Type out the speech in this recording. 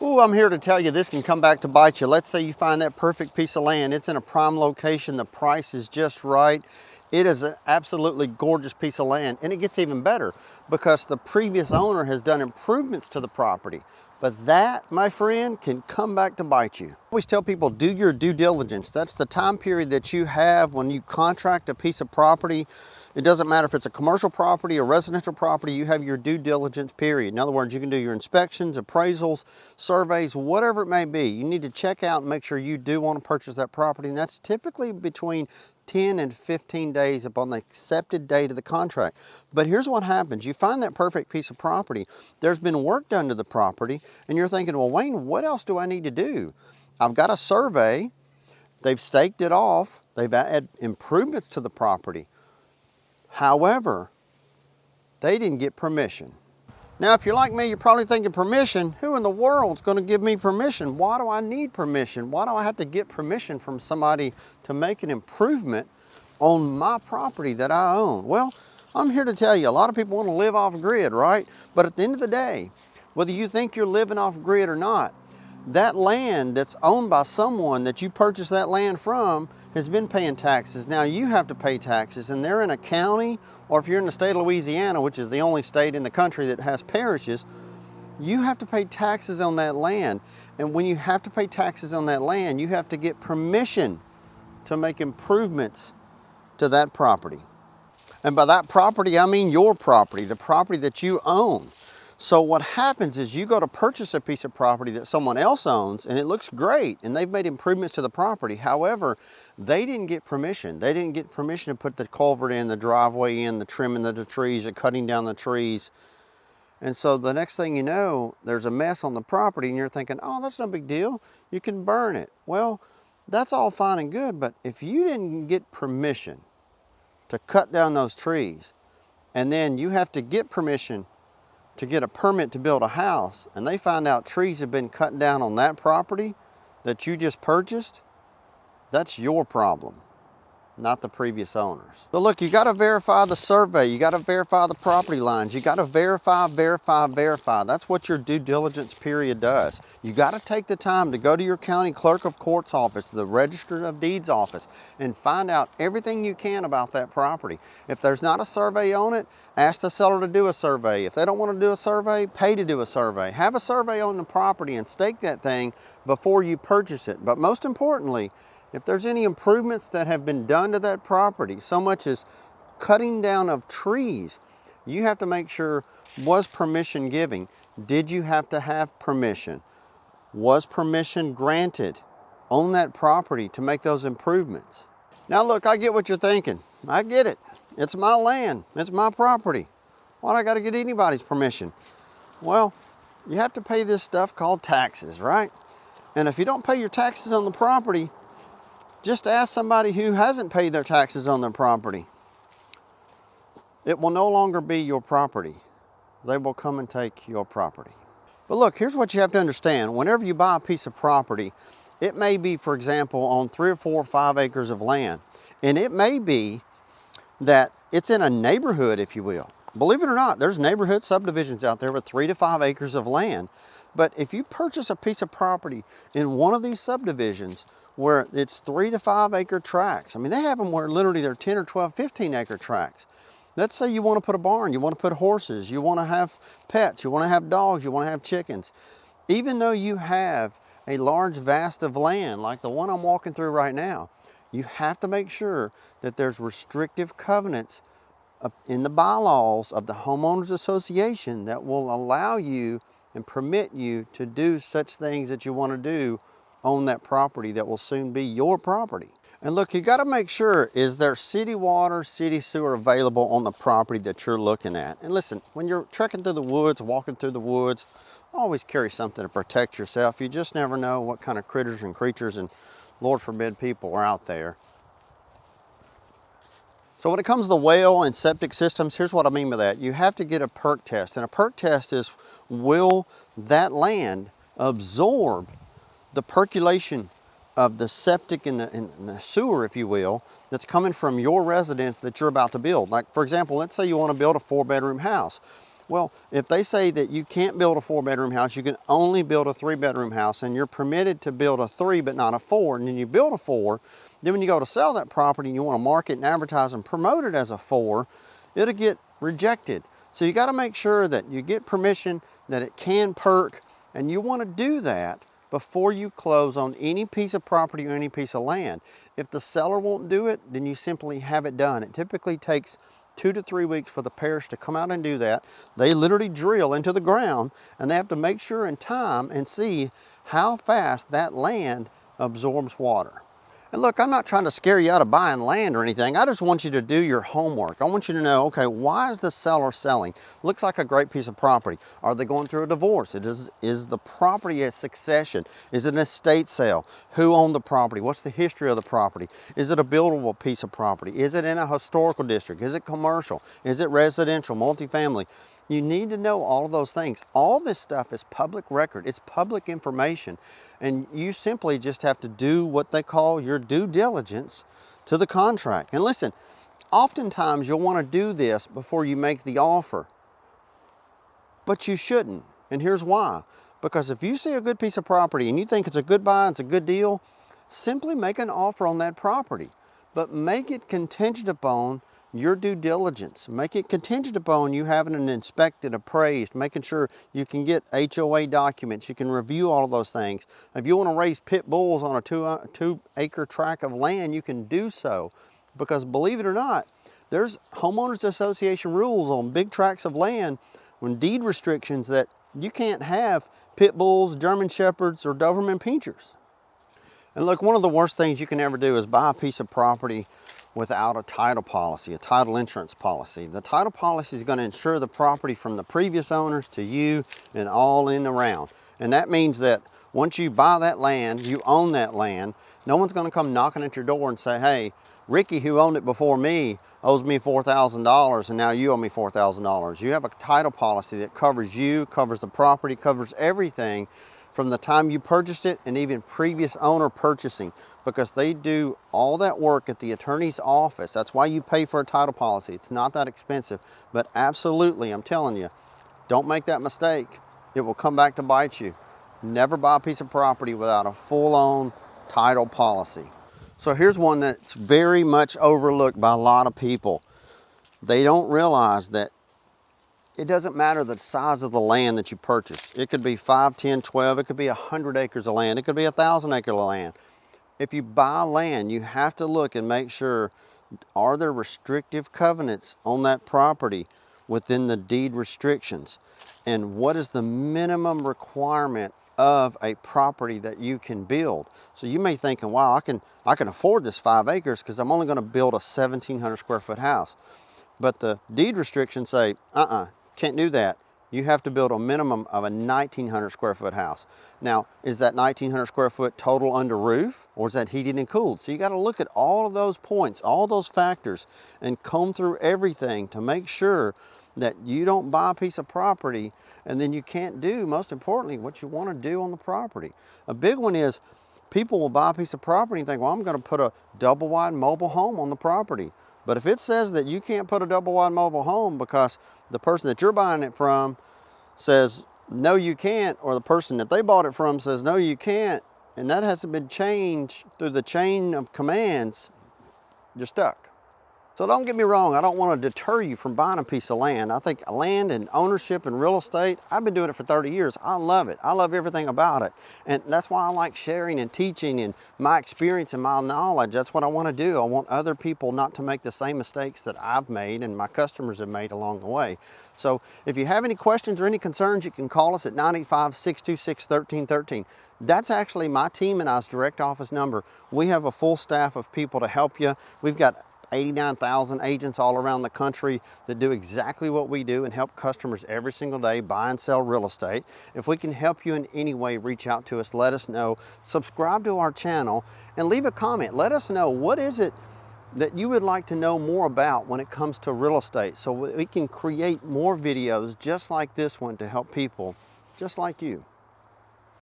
Ooh, I'm here to tell you this can come back to bite you. Let's say you find that perfect piece of land. It's in a prime location. The price is just right. It is an absolutely gorgeous piece of land, and it gets even better because the previous owner has done improvements to the property. But that, my friend, can come back to bite you. I always tell people, do your due diligence. That's the time period that you have when you contract a piece of property. It doesn't matter if it's a commercial property or residential property, you have your due diligence period. In other words, you can do your inspections, appraisals, surveys, whatever it may be. You need to check out and make sure you do want to purchase that property, and that's typically between 10 and 15 days upon the accepted date of the contract. But here's what happens. You find that perfect piece of property. There's been work done to the property, and you're thinking, well, Wayne, what else do I need to do? I've got a survey. They've staked it off. They've added improvements to the property. However, they didn't get permission. Now, if you're like me, you're probably thinking, permission? Who in the world is going to give me permission? Why do I need permission? Why do I have to get permission from somebody to make an improvement on my property that I own? Well, I'm here to tell you, a lot of people want to live off grid, right? But at the end of the day, whether you think you're living off grid or not, that land that's owned by someone that you purchased that land from has been paying taxes. Now you have to pay taxes, and they're in a county, or if you're in the state of Louisiana, which is the only state in the country that has parishes, you have to pay taxes on that land. And when you have to pay taxes on that land, you have to get permission to make improvements to that property. And by that property, I mean your property, the property that you own. So what happens is you go to purchase a piece of property that someone else owns, and it looks great, and they've made improvements to the property. However, they didn't get permission. They didn't get permission to put the culvert in, the driveway in, the trimming of the trees, the cutting down the trees. And so the next thing you know, there's a mess on the property, and you're thinking, oh, that's no big deal. You can burn it. Well, that's all fine and good, but if you didn't get permission to cut down those trees, and then you have to get permission to get a permit to build a house, and they find out trees have been cut down on that property that you just purchased, that's your problem, not the previous owners. But look, you got to verify the survey. You got to verify the property lines. You got to verify. That's what your due diligence period does. You got to take the time to go to your county clerk of court's office, the register of deeds office, and find out everything you can about that property. If there's not a survey on it, ask the seller to do a survey. If they don't want to do a survey, pay to do a survey. Have a survey on the property and stake that thing before you purchase it. But most importantly, if there's any improvements that have been done to that property, so much as cutting down of trees, you have to make sure, was permission given? Did you have to have permission? Was permission granted on that property to make those improvements? Now look, I get what you're thinking. I get it. It's my land. It's my property. Why do I got to get anybody's permission? Well, you have to pay this stuff called taxes, right? And if you don't pay your taxes on the property, just ask somebody who hasn't paid their taxes on their property. It will no longer be your property. They will come and take your property. But look, here's what you have to understand. Whenever you buy a piece of property, it may be, for example, on 3 or 4 or 5 acres of land. And it may be that it's in a neighborhood, if you will. Believe it or not, there's neighborhood subdivisions out there with 3 to 5 acres of land. But if you purchase a piece of property in one of these subdivisions where it's 3 to 5 acre tracts, I mean, they have them where literally they're 10 or 12, 15 acre tracts. Let's say you want to put a barn, you want to put horses, you want to have pets, you want to have dogs, you want to have chickens. Even though you have a large vast of land like the one I'm walking through right now, you have to make sure that there's restrictive covenants in the bylaws of the homeowners association that will allow you and permit you to do such things that you want to do on that property that will soon be your property. And look, you got to make sure, is there city water, city sewer available on the property that you're looking at? And listen, when you're trekking through the woods, walking through the woods, always carry something to protect yourself. You just never know what kind of critters and creatures and, Lord forbid, people are out there. So when it comes to well and septic systems, here's what I mean by that. You have to get a perk test. And a perk test is, will that land absorb the percolation of the septic and the sewer, if you will, that's coming from your residence that you're about to build? Like, for example, let's say you want to build a 4-bedroom house. Well, if they say that you can't build a 4-bedroom house, you can only build a 3-bedroom house, and you're permitted to build a 3 but not a 4, and then you build a 4, then when you go to sell that property and you want to market and advertise and promote it as a 4, it'll get rejected. So you got to make sure that you get permission, that it can perk, and you want to do that before you close on any piece of property or any piece of land. If the seller won't do it, then you simply have it done. It typically takes 2 to 3 weeks for the parish to come out and do that. They literally drill into the ground, and they have to make sure in time and see how fast that land absorbs water. And look, I'm not trying to scare you out of buying land or anything. I just want you to do your homework. I want you to know, okay, why is the seller selling? Looks like a great piece of property. Are they going through a divorce? Is the property a succession? Is it an estate sale? Who owned the property? What's the history of the property? Is it a buildable piece of property? Is it in a historical district? Is it commercial? Is it residential, multifamily? You need to know all of those things. All this stuff is public record. It's public information. And you simply just have to do what they call your due diligence to the contract. And listen, oftentimes you'll want to do this before you make the offer, but you shouldn't. And here's why. Because if you see a good piece of property and you think it's a good buy, it's a good deal, simply make an offer on that property, but make it contingent upon your due diligence. Make it contingent upon you having it inspected, appraised, making sure you can get HOA documents, you can review all of those things. If you want to raise pit bulls on a 2-acre tract of land, you can do so. Because believe it or not, there's homeowners association rules on big tracts of land when deed restrictions that you can't have pit bulls, German shepherds, or Doberman pinschers. And look, one of the worst things you can ever do is buy a piece of property without a title policy, a title insurance policy. The title policy is going to insure the property from the previous owners to you and all in around. And that means that once you buy that land, you own that land, no one's going to come knocking at your door and say, hey, Ricky, who owned it before me, owes me $4,000 and now you owe me $4,000. You have a title policy that covers you, covers the property, covers everything from the time you purchased it and even previous owner purchasing, because they do all that work at the attorney's office. That's why you pay for a title policy. It's not that expensive, but absolutely, I'm telling you, don't make that mistake. It will come back to bite you. Never buy a piece of property without a full-on title policy. So here's one that's very much overlooked by a lot of people. They don't realize that it doesn't matter the size of the land that you purchase. It could be 5, 10, 12, it could be 100 acres of land, it could be 1,000 acres of land. If you buy land, you have to look and make sure, are there restrictive covenants on that property within the deed restrictions? And what is the minimum requirement of a property that you can build? So you may think, wow, I can afford this 5 acres because I'm only going to build a 1,700 square foot house. But the deed restrictions say, can't do that. You have to build a minimum of a 1,900 square foot house. Now, is that 1,900 square foot total under roof, or is that heated and cooled? So you got to look at all of those points, all those factors, and comb through everything to make sure that you don't buy a piece of property and then you can't do, most importantly, what you want to do on the property. A big one is people will buy a piece of property and think, well, I'm going to put a double wide mobile home on the property. But if it says that you can't put a double wide mobile home because the person that you're buying it from says, no, you can't, or the person that they bought it from says, no, you can't, and that hasn't been changed through the chain of commands, you're stuck. So don't get me wrong, I don't want to deter you from buying a piece of land. I think land and ownership and real estate, I've been doing it for 30 years. I love it. I love everything about it. And that's why I like sharing and teaching and my experience and my knowledge. That's what I want to do. I want other people not to make the same mistakes that I've made and my customers have made along the way. So if you have any questions or any concerns, you can call us at 985-626-1313. That's actually my team and I's direct office number. We have a full staff of people to help you. We've got 89,000 agents all around the country that do exactly what we do and help customers every single day buy and sell real estate. If we can help you in any way, reach out to us, let us know. Subscribe to our channel and leave a comment. Let us know, what is it that you would like to know more about when it comes to real estate, so we can create more videos just like this one to help people just like you.